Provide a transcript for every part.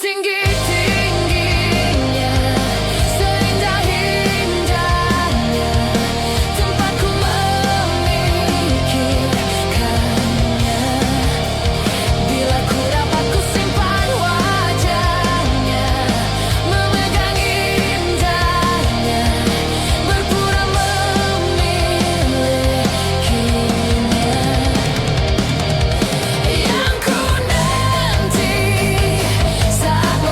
setinggi-tingginya, seindah-indahnya, tempat ku memikirkannya. Bila ku dapat ku simpan wajahnya, memegang indahnya, berpura memilikinya. Yang ku nanti saat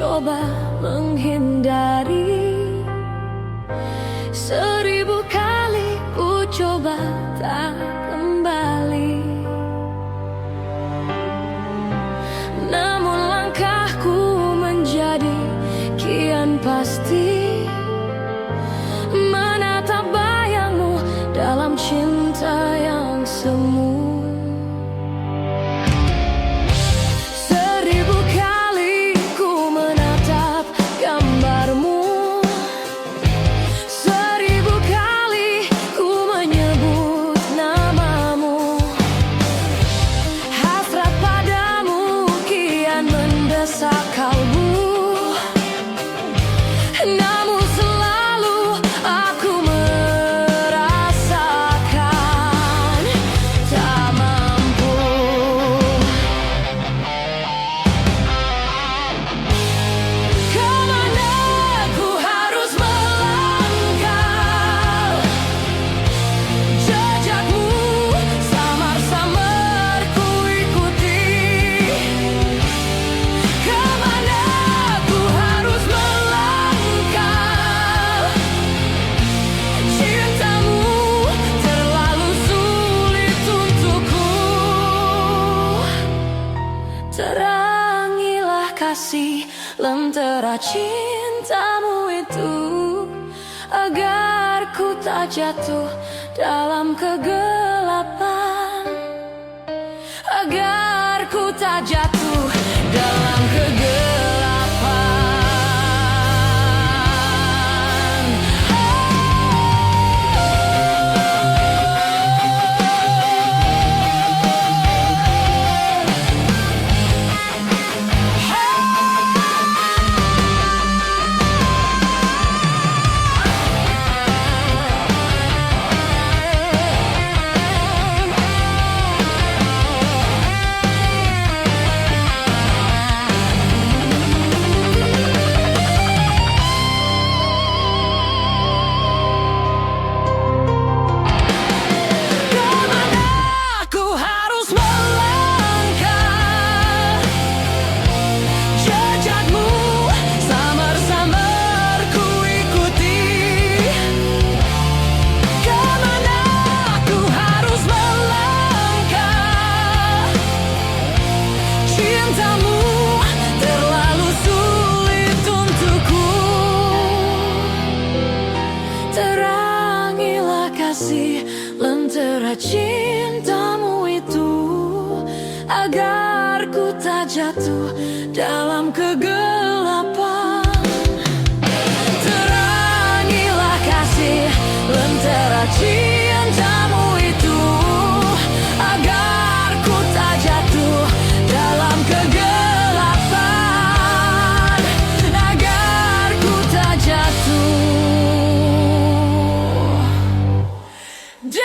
coba menghindari. 1000 kali ku coba tak kembali, namun langkahku menjadi kian pasti, menatap bayangmu dalam cinta yang semu. 1000 kali ku menatap gambarmu, 1000 kali ku menyebut namamu. Hasrat padamu kian mendesak kalbu, namun selalu aku merasakan tak mampu. Kemana ku harus melangkah, jejakmu samar-samar ku ikuti. Kemana ku harus melangkah, cintamu terlalu sulit untukku. Terangilah kasih lentera cintamu itu, agar ku tak jatuh dalam kegelapan, agar ku tak jatuh dalam kegelapan. Kemana ku harus melangkah, jejakmu samar-samar ku ikuti. Kemana ku harus melangkah, cintamu terlalu sulit untukku. Terangilah kasih lentera cintamu itu, agar ku tak jatuh dalam kegelapan. Terangilah kasih lentera cintamu itu, agar ku tak jatuh dalam kegelapan, agar ku tak jatuh dalam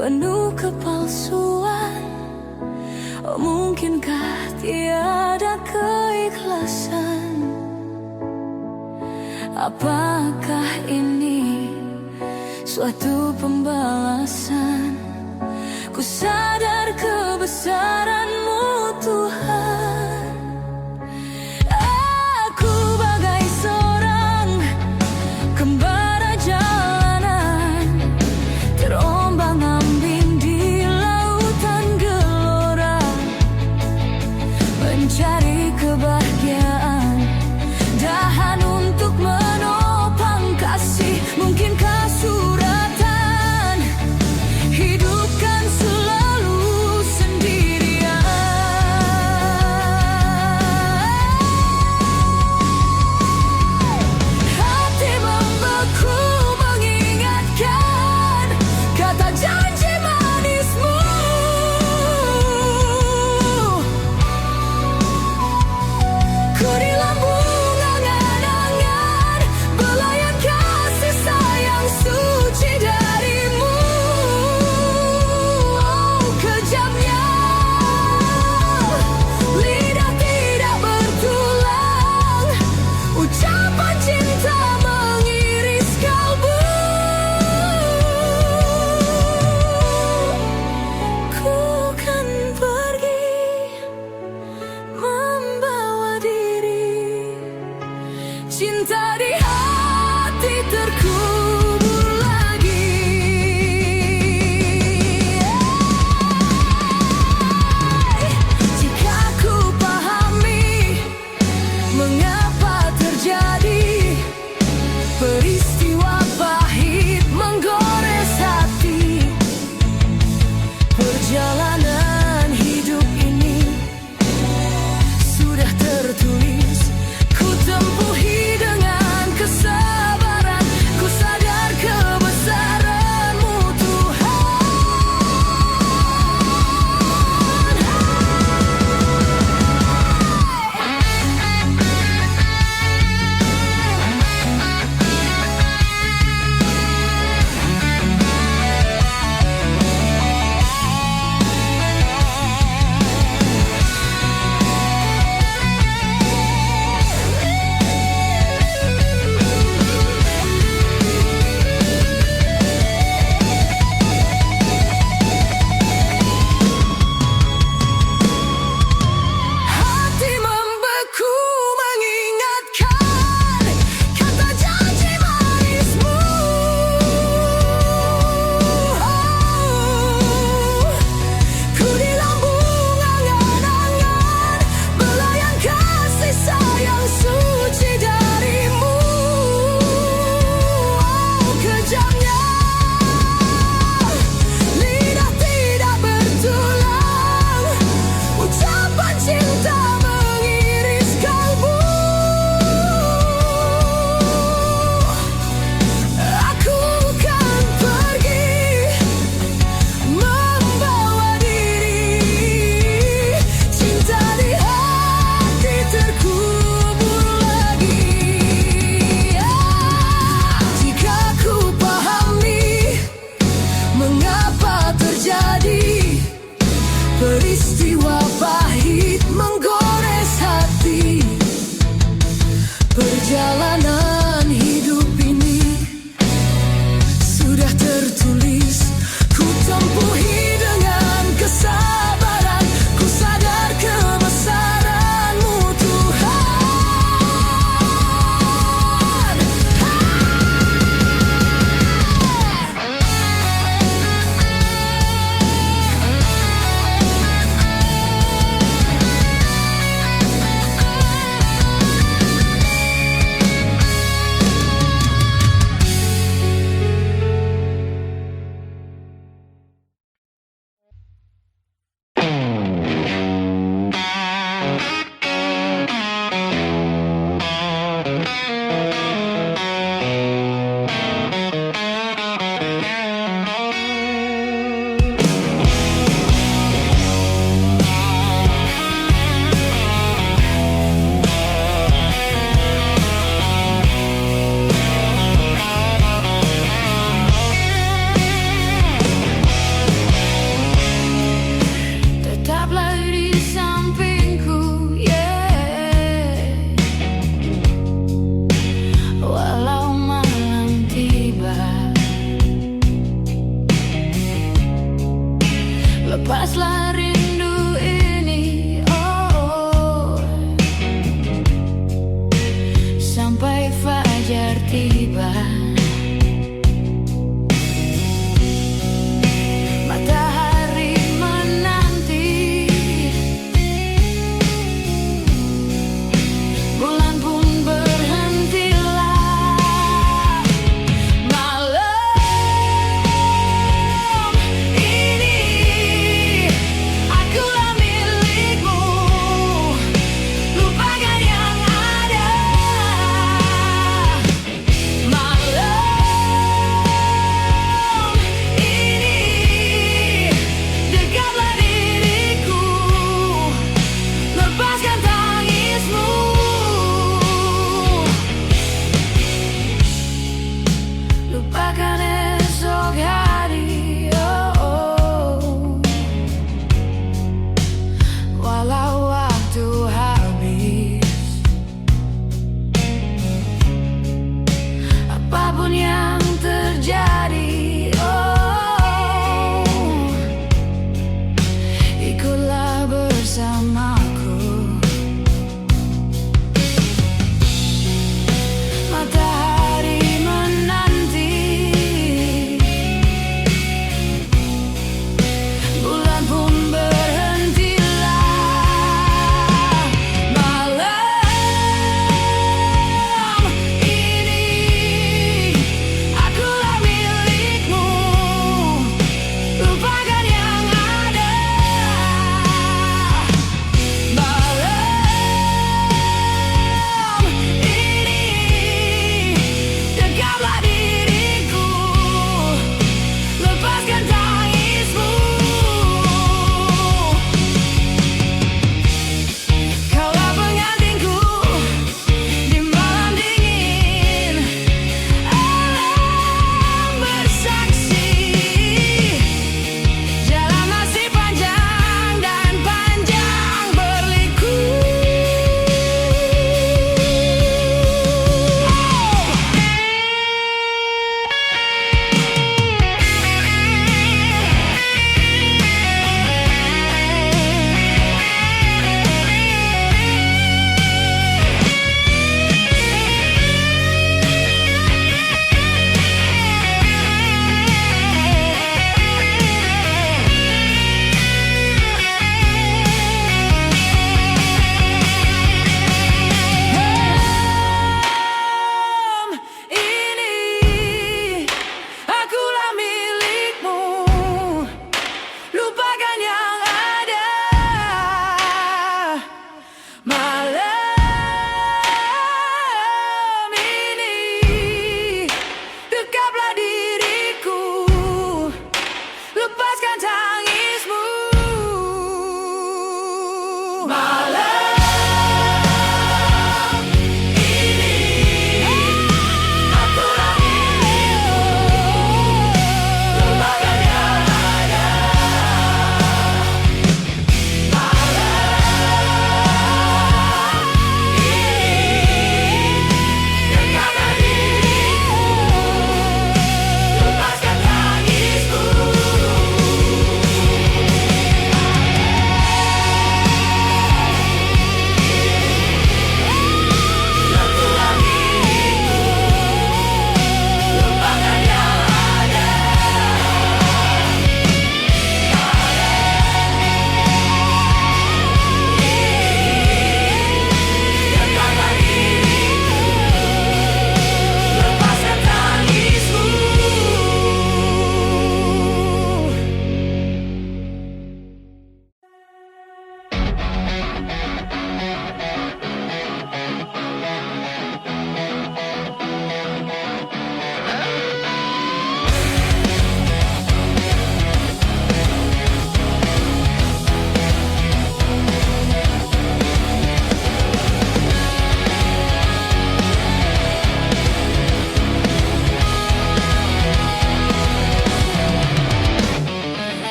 penuh kepalsuan. Oh, mungkinkah tiada keikhlasan? Apakah ini suatu pembalasan? Ku sadar kebesaran-Mu, Tuhan. Aku bagai seorang kembara jalanan, terombang-ambing di lautan gelora, mencari kebahagiaan. Dahan Cinta di hati terkubur lagi. Jika ku pahami mengapa terjadi peristiwa pahit menggores hati, perjalanan hidup ini sudah tertulis, ku tempuhi dengan kesabaran, ku sadar kebesaran-Mu Hati membeku mengingatkan kata janji manis-Mu. Ku di lambung angan-angan belayan kasih sayang suci dari-Mu. Kejamnya lidah tidak bertulang, ucapan cinta mengiris kalbu. Aku kan pergi membawa diri, cinta di hati terkubur lagi. Jika ku pahami mengapa terjadi peristiwa pahit menggores hati, perjalanan hidup ini sudah tertulis, ku tempuhi dengan kesabaran, ku sadar kebesaran-Mu Tuhan. Tetaplah di sampingku, walau malam tiba. Lepaslah rindu ini, sampai fajar tiba. Matahari menanti, bulan pun berhentilah. Malam ini akulah milik-Mu, lupakan yang ada. Malam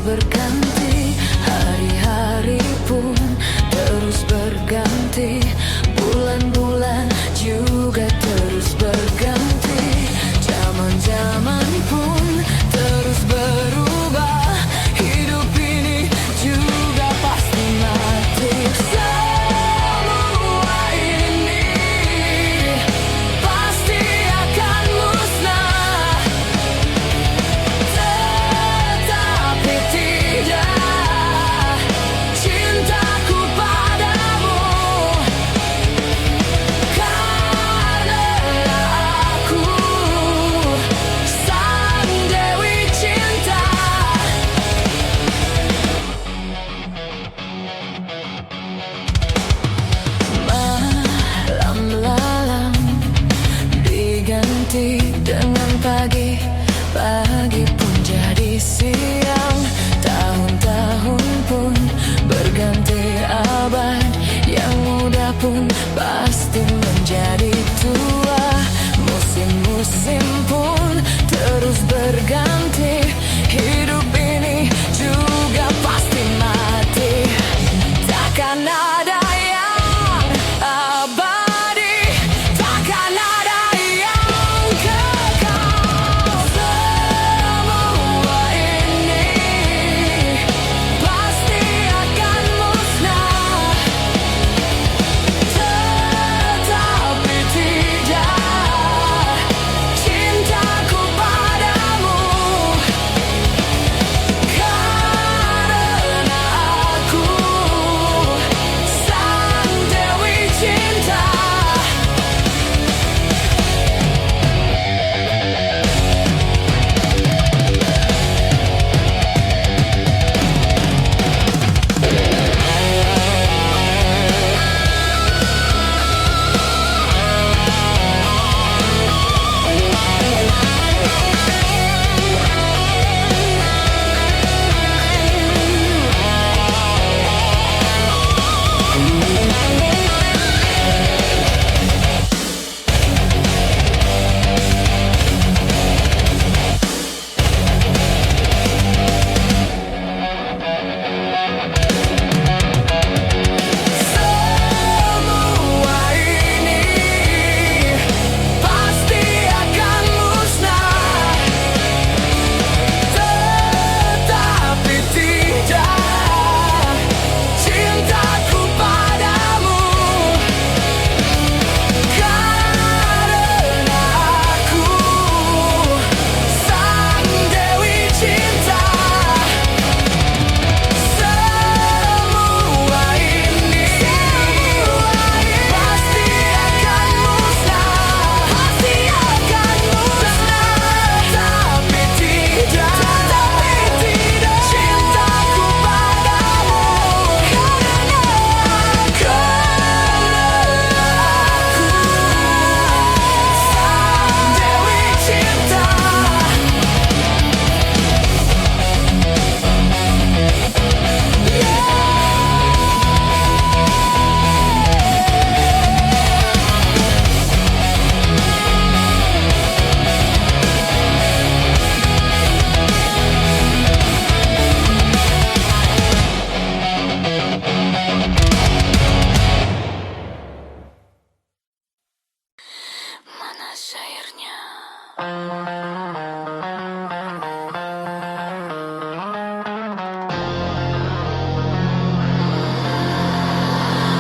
berganti, hari-hari pun terus berganti, bulan-bulan juga terus berganti, zaman-zaman pun terus berubah, hidup ini juga pasti mati. Semua ini pasti akan musnah, tetapi tidak cintaku padamu, karena aku sang Dewi Cinta. Malam lalang diganti dengan pagi, pagi pun jadi siang, tahun-tahun pun berganti abad, yang muda pun pasti menjadi tua, musim-musim pun terus berganti, hidup ini juga pasti mati, takkan ada yang abadi, takkan ada yang kekal. Semua ini pasti akan musnah, tetapi tidak cintaku padamu, karena aku sang Dewi Cinta. Semua ini pasti akan musnah, tetapi tidak cintaku padamu, karena aku sang Dewi Cinta. Semua ini pasti akan musnah, pasti akan musnah, tapi tidak cintaku padamu, karena aku sang Dewi Cinta. Mana syairnya?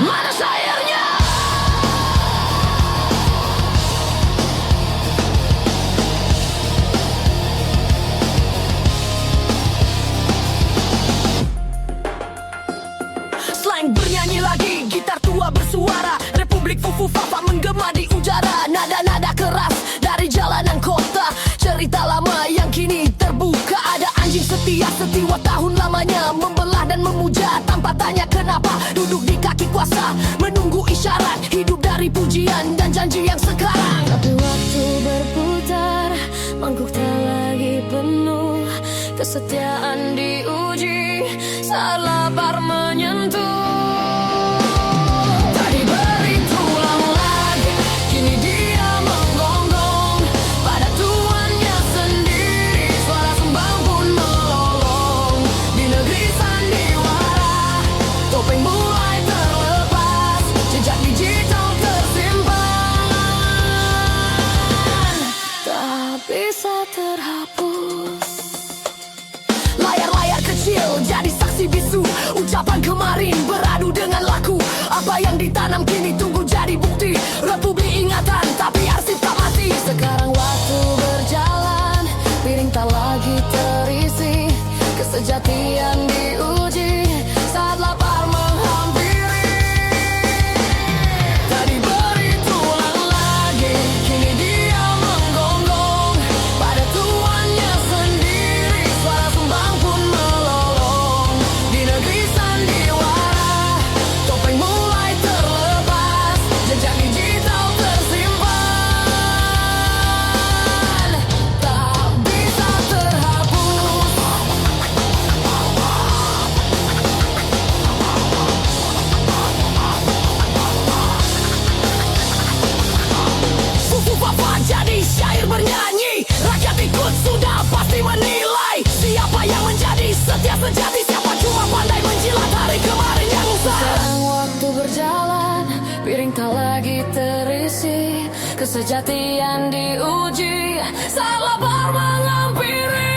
Mana syairnya? Slang bernyanyi lagi, gitar tua bersuara, Republik Fufu Fafa menggema di udara, nada-nada keras dari jalanan kota, cerita lama yang kini terbuka. Ada anjing setia setiwa tahun lamanya, membelah dan memuja tanpa tanya kenapa, duduk di kaki kuasa menunggu isyarat, hidup dari pujian dan janji yang sekarang. Tapi waktu berputar, mangkuk tak lagi penuh, kesetiaan diuji saat lapar menyentuh. Tadi beri tulang lagi, kini dia menggonggong pada tuannya sendiri, suara sembang pun melolong di sejati yang diuji, salah menghampiri.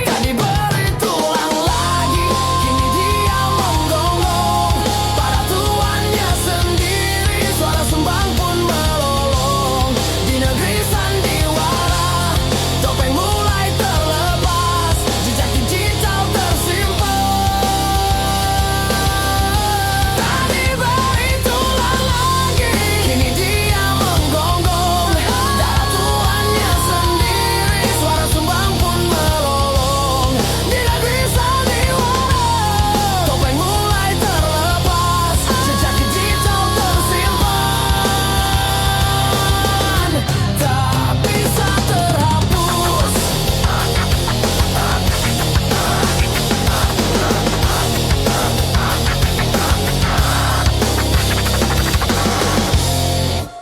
Tak diberi tulang lagi, kini dia menggonggong pada tuannya sendiri. Suara sumbang pun melolong di negeri sandiwara. Topeng mulai terlepas, jejak digital tersimpan. Tak diberi tulang lagi, kini dia menggonggong darah tuannya sendiri. Suara sumbang pun melolong di negeri sandiwara. Topeng mulai terlepas, jejak digital tersimpan. Tak bisa terhapus.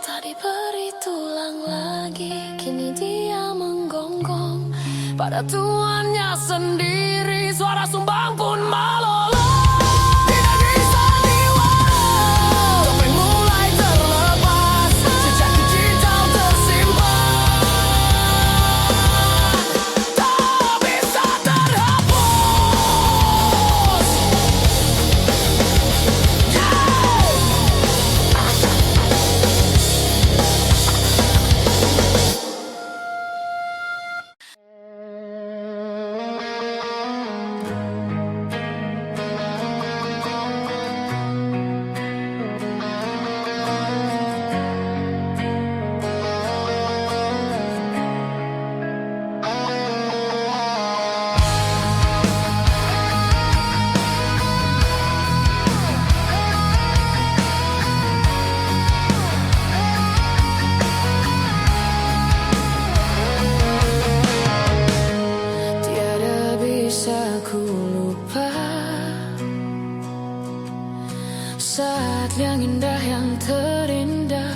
Tak diberi tulang lagi, kini dia menggonggong pada tuannya sendiri. Suara sumbang pun melolong di negeri sandiwara. Topeng mulai terlepas, jejak digital tersimpan. Tak bisa terhapus. Tiada bisa ku lupa saat yang indah, yang terindah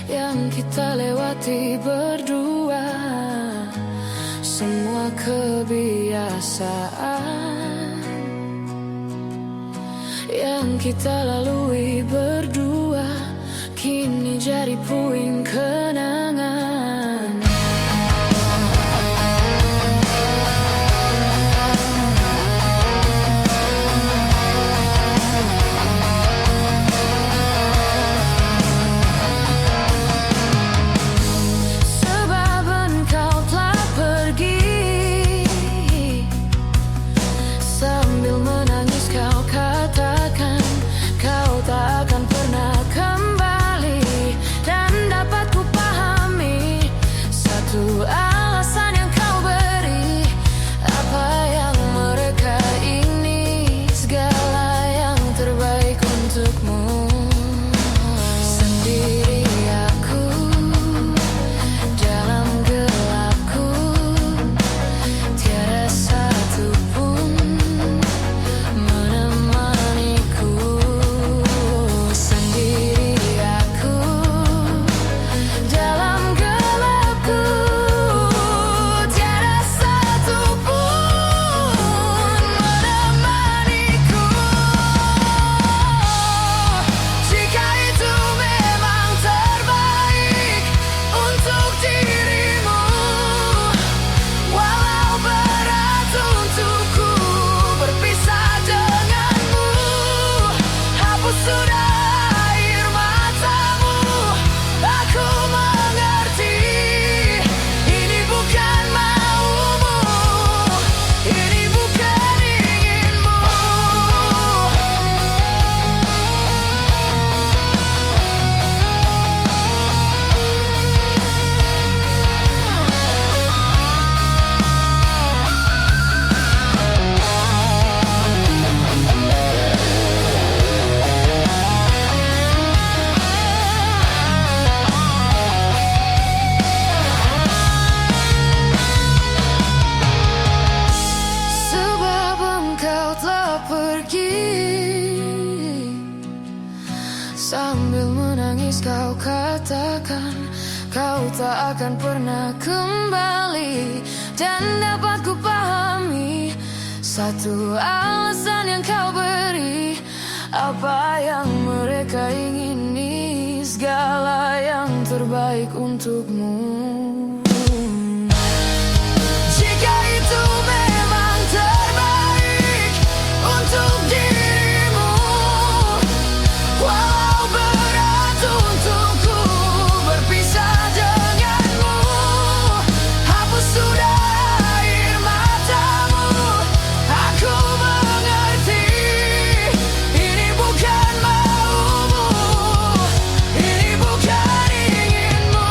yang kita lewati berdua. Semua kebiasaan yang kita lalui berdua kini jadi puing kenangan. Sebab engkau telah pergi, sambil menangis kau katakan kau tak akan pernah kembali. Dan dapat ku pahami satu alasan yang kau beri. Apa yang mereka ini, segala yang terbaik untukmu. Sendiri aku dalam gelapku, tiada satu pun menemaniku. Sendiri aku dalam gelapku, tiada satu pun menemaniku. Jika itu memang terbaik untuk dirimu, walau berat untukku berpisah denganmu. Hapus sudah air matamu, aku mengerti. Ini bukan maumu, ini bukan inginmu. Sebab engkau telah pergi, sambil menangis kau katakan kau tak akan pernah kembali. Dan dapat ku pahami satu alasan yang kau beri. Apa yang mereka ingini, segala yang terbaik untukmu. Jika itu memang terbaik untuk dirimu, walau berat untukku berpisah denganmu, hapus sudah air matamu. Aku mengerti, ini bukan maumu, ini bukan inginmu.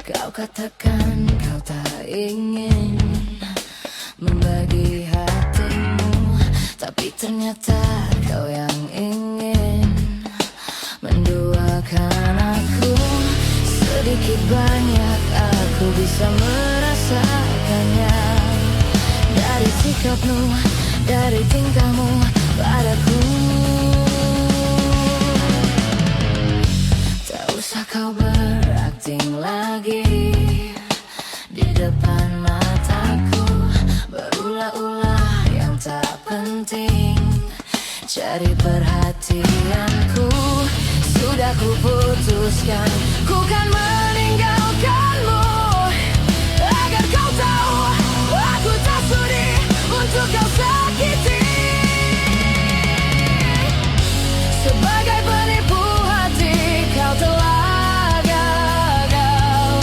Kau katakan kau tak ingin membagi hatimu, tapi ternyata kau yang ingin menduakan aku. Sedikit banyak aku bisa merasakannya dari sikapmu, dari tingkahmu padaku. Tak usah kau berakting lagi di depan mataku, berulah-ulah yang tak penting, cari perhatianku. Sudah kuputuskan, ku kan meninggalkanmu, agar kau tahu aku tak sudi untuk kau sakiti. Sebagai penipu hati kau telah gagal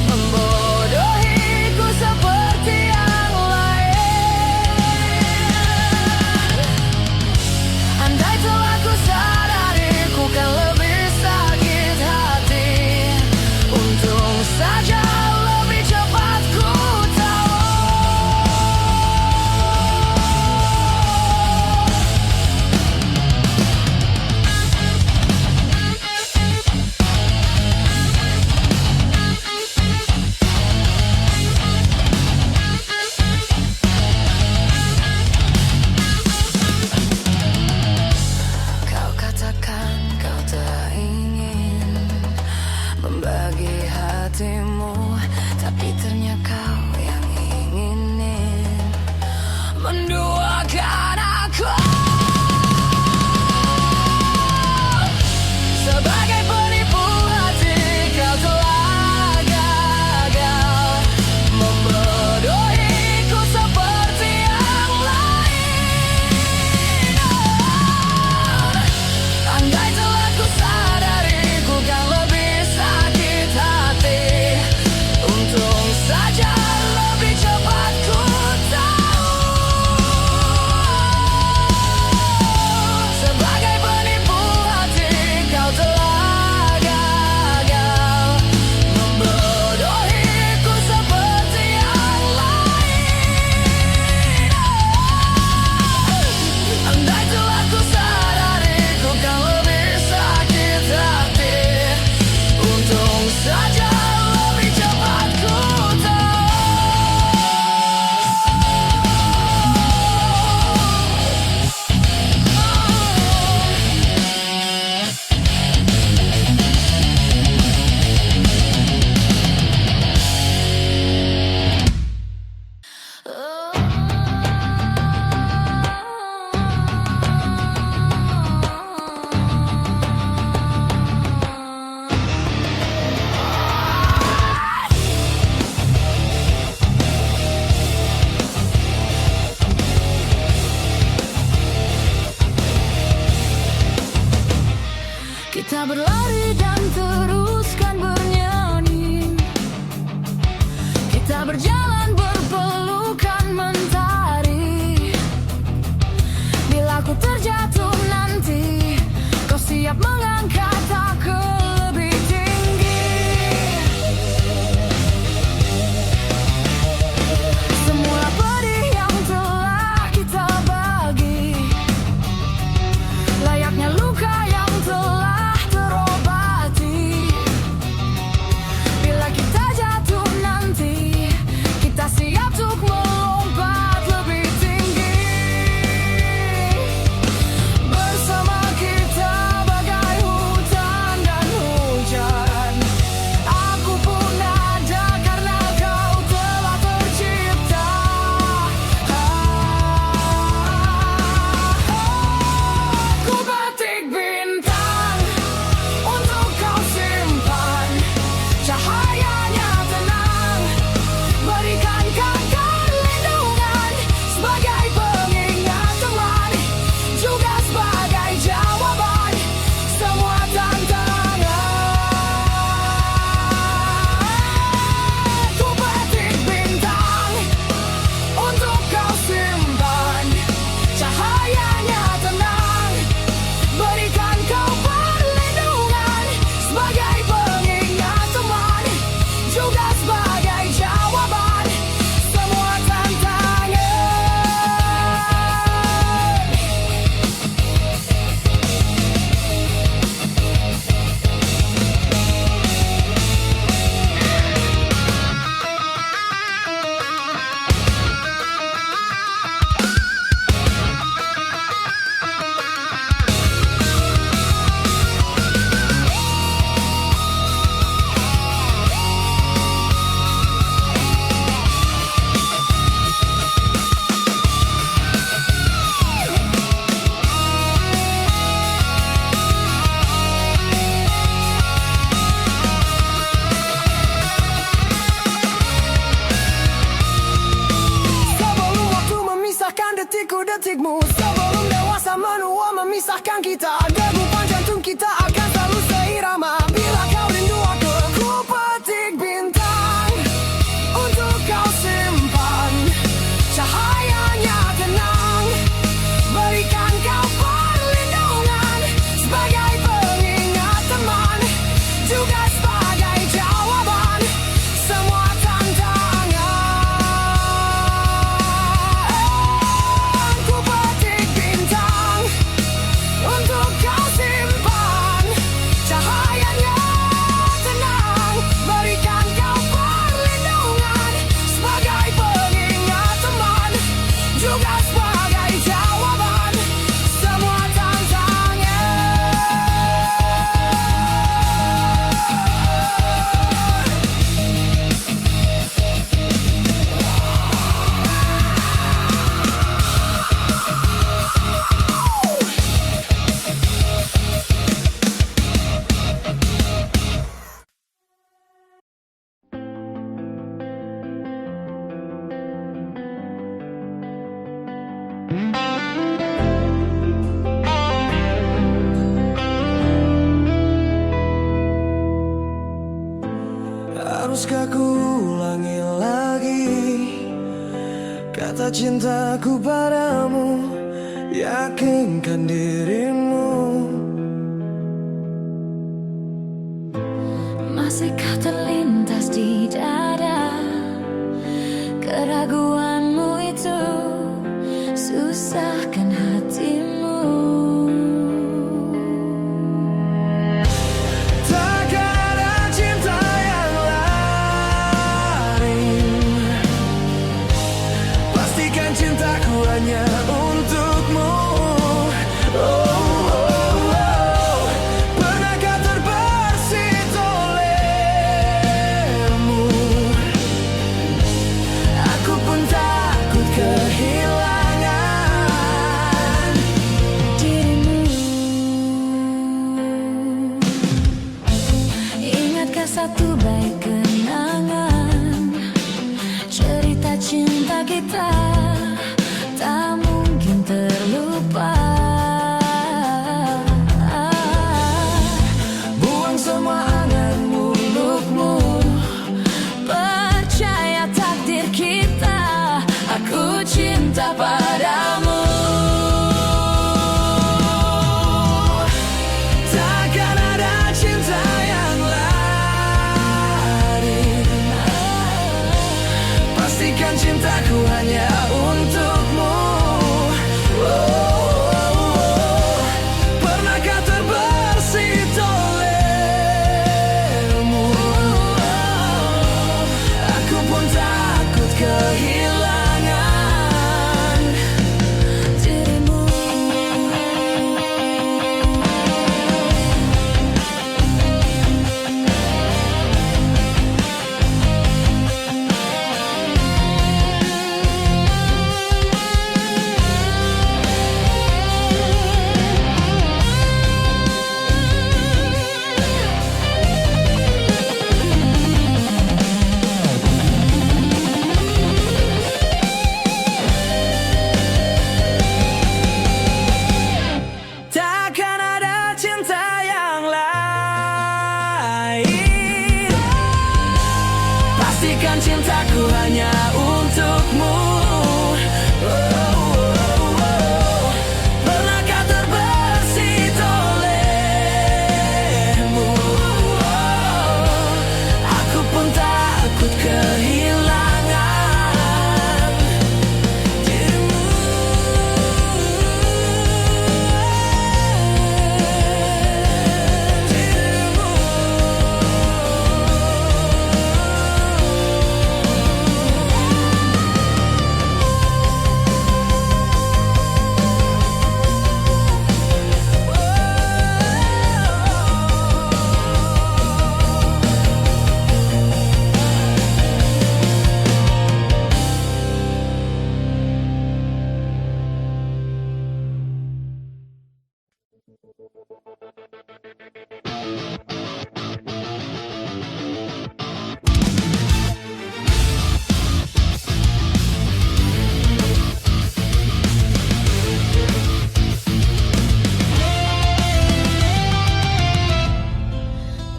membodohiku seperti yang lain. Andai telah ku sadari, ku kan lebih sakit hati. Untung saja lebih cepat ku tahu. Kau katakan kau tak ingin membagi hatimu, tapi ternyata kau yang inginin menduakan aku. Sebagai penipu hati kau telah gagal membodohiku seperti yang lain. Andai telah ku sadari, ku kan lebih sakit hati. Untung saja lebih cepat ku tahu. Sebagai penipu hati kau telah gagal membodohiku seperti yang lain. Andai telah ku sadari, ku kan lebih sakit hati. Untung saja lebih cepat ku tahu. Kita berlari dan teruskan bernyanyi siap mengangkat aku lebih tinggi. Semua pedih yang telah kita bagi, layaknya luka yang telah terobati. Bila kita jatuh nanti, kita siap untuk melompat lebih tinggi. Bersama kita bagai hutan dan hujan, aku pun ada karena kau telah tercipta. Ku petik bintang untuk kau simpan, cahayanya tenang, berikan kau perlindungan sebagai pengingat teman, juga sebagai jawaban semua tantangan. Ku petik bintang untuk kau simpan, cahayanya tenang, berikan kau perlindungan sebagai pengingat teman, juga sebagai jawaban semua tantangan. Sebelum waktu memisahkan detikku-detikmu, sebelum dewasa menua memisahkan kita, degupan jantung kita akan selalu seirama. Bila kau rindu aku, ku petik bintang untuk kau simpan, cahayanya tenang, berikan kau perlindungan sebagai pengingat teman, juga sebagai jawaban semua tantangan. Ku petik bintang untuk kau simpan, cahayanya tenang, berikan kau perlindungan sebagai pengingat teman, juga sebagai jawaban semua tantangan. Haruskah ku ulangi lagi kata cintaku padamu, yakinkan dirimu. Masihkah terlintas di dada keraguanmu itu, susahkan hatimu. Takkan ada cinta yang lain, pastikan cintaku hanya untukmu. Oh, oh, oh. Pernahkah terbersit oleh Rasakan cintaku hanya untukmu. Pernahkah terbersit olehmu? Aku pun takut kehilangan dirimu.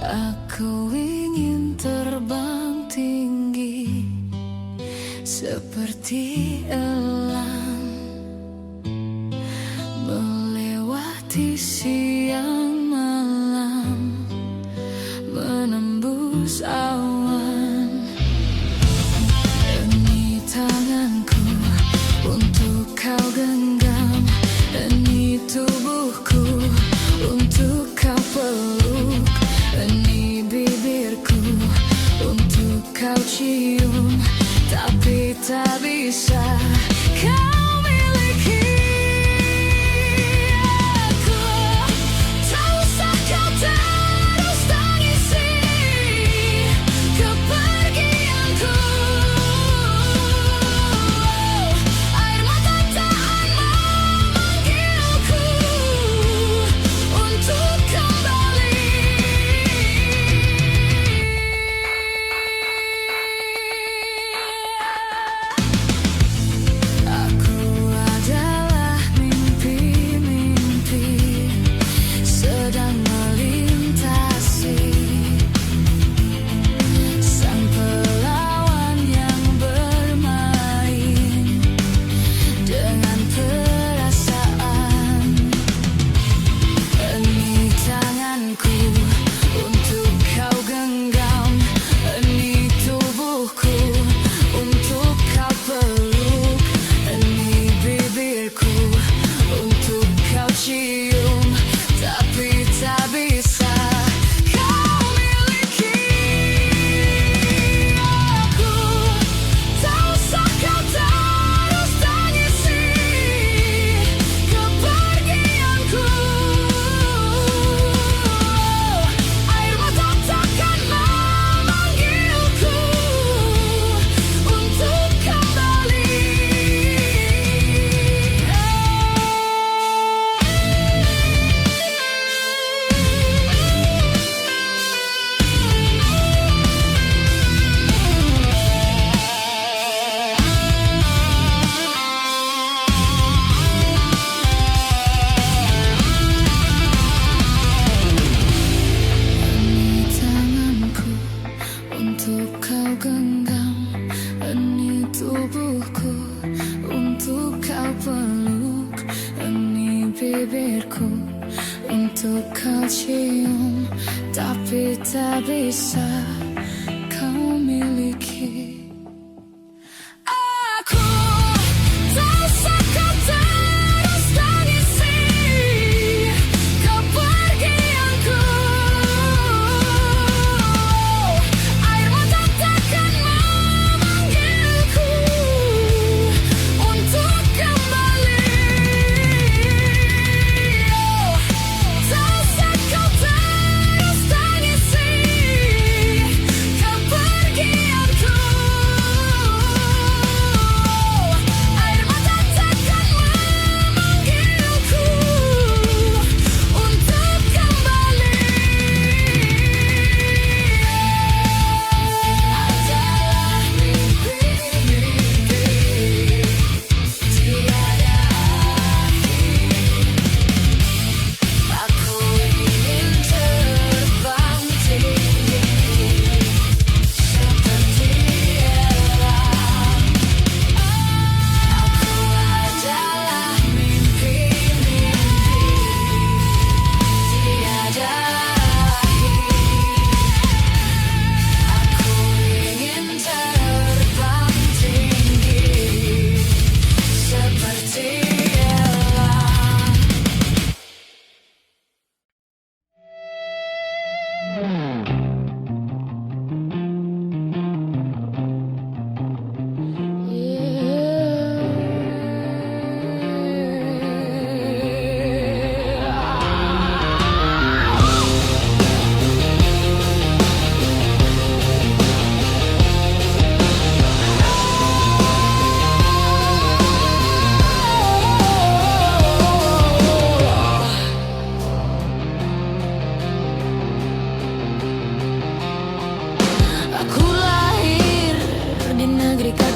Aku ingin terbang tinggi seperti elang, melewati siang malam, menembus awan. Ini tanganku untuk kau genggam, ini tubuhku untuk kau peluk, ini bibirku untuk kau cium, tapi tak bisa kau miliki aku. Tak usah kau terus tangisi kepergianku. Air mata tak memanggilku untuk kembali. Aku adalah mimpi-mimpi sedang melintasi sang pelawan yang bermain dengan perasaan. Ini tanganku untuk kau genggam, ini tubuhku untuk kau peluk, ini bibirku untuk kau cium, tapi tak bisa kau miliki aku. Tak usah kau terus tangisi kepergianku. Air mata takkan memanggilku untuk kembali. Ini tanganku untuk kau genggam, ini tubuhku untuk kau peluk, ini bibirku untuk kau cium, tapi tak bisa kau miliki aku. Tak usah kau terus tangisi kepergianku. Air mata takkan memanggilku untuk kembali. Tak usah kau terus tangisi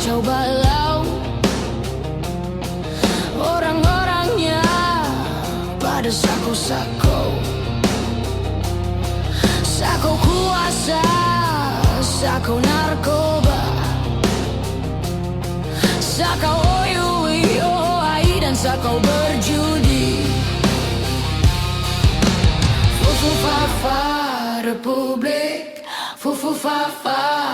kacau balau. Orang-orangnya pada sako-sako, sako kuasa, sako narkoba, sako oyui, ohai, dan sako berjudi. Fufu fafa Republik, fufu fafa